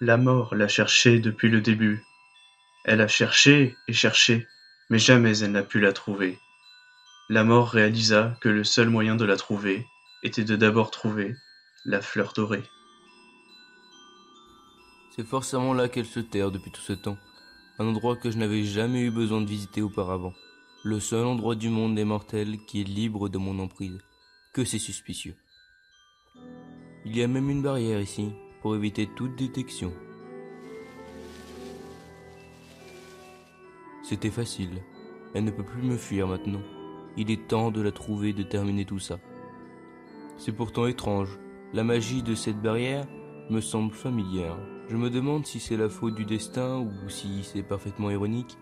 La mort l'a cherché depuis le début. Elle a cherché et cherché, mais jamais elle n'a pu la trouver. La mort réalisa que le seul moyen de la trouver était de d'abord trouver la fleur dorée. C'est forcément là qu'elle se terre depuis tout ce temps, un endroit que je n'avais jamais eu besoin de visiter auparavant. Le seul endroit du monde des mortels qui est libre de mon emprise. Que c'est suspicieux. Il y a même une barrière ici, pour éviter toute détection. C'était facile. Elle ne peut plus me fuir maintenant. Il est temps de la trouver et de terminer tout ça. C'est pourtant étrange. La magie de cette barrière me semble familière. Je me demande si c'est la faute du destin ou si c'est parfaitement ironique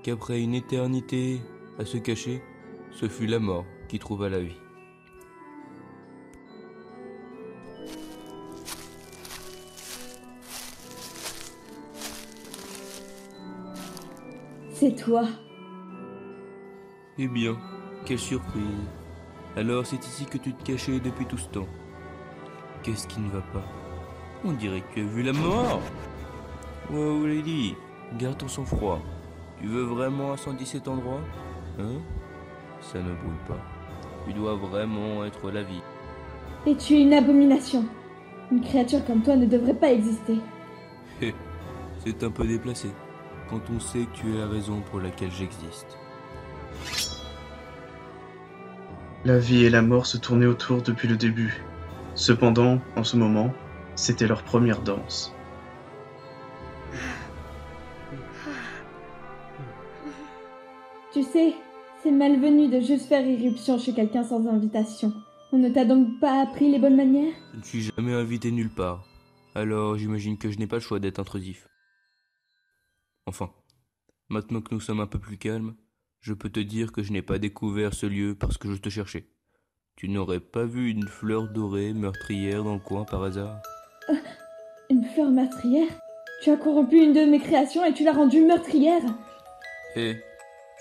qu'après une éternité à se cacher, ce fut la mort qui trouva la vie. C'est toi. Eh bien, quelle surprise. Alors c'est ici que tu te cachais depuis tout ce temps. Qu'est-ce qui ne va pas? On dirait que tu as vu la mort. Wow lady, garde ton sang-froid. Tu veux vraiment incendier cet endroit? Hein? Ça ne brûle pas. Tu dois vraiment être la vie. Et tu es une abomination. Une créature comme toi ne devrait pas exister. Hé, c'est un peu déplacé, quand on sait que tu es la raison pour laquelle j'existe. La vie et la mort se tournaient autour depuis le début. Cependant, en ce moment, c'était leur première danse. Tu sais, c'est malvenu de juste faire irruption chez quelqu'un sans invitation. On ne t'a donc pas appris les bonnes manières? Je ne suis jamais invité nulle part, alors j'imagine que je n'ai pas le choix d'être intrusif. Enfin, maintenant que nous sommes un peu plus calmes, je peux te dire que je n'ai pas découvert ce lieu parce que je te cherchais. Tu n'aurais pas vu une fleur dorée meurtrière dans le coin par hasard? Une fleur meurtrière? Tu as corrompu une de mes créations et tu l'as rendue meurtrière? Eh,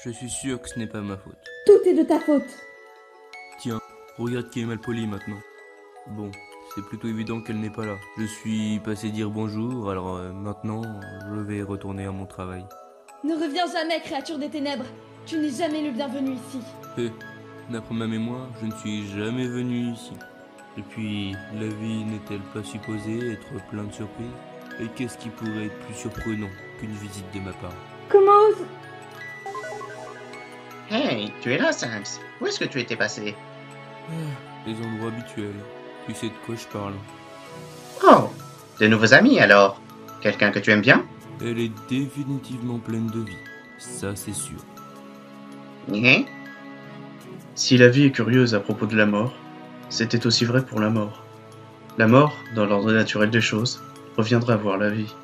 je suis sûr que ce n'est pas ma faute. Tout est de ta faute. Tiens, regarde qui est mal poli maintenant. Bon, c'est plutôt évident qu'elle n'est pas là. Je suis passé dire bonjour, alors maintenant, je vais retourner à mon travail. Ne reviens jamais, créature des ténèbres. Tu n'es jamais le bienvenu ici. Eh, d'après ma mémoire, je ne suis jamais venu ici. Et puis, la vie n'est-elle pas supposée être pleine de surprises? Et qu'est-ce qui pourrait être plus surprenant qu'une visite de ma part? Comment ose... Hey, tu es là, Sans. Où est-ce que tu étais passé? Les endroits habituels. Tu sais de quoi je parle. Oh, de nouveaux amis alors? Quelqu'un que tu aimes bien? Elle est définitivement pleine de vie. Ça, c'est sûr. Hein? Si la vie est curieuse à propos de la mort, c'était aussi vrai pour la mort. La mort, dans l'ordre naturel des choses, reviendra voir la vie.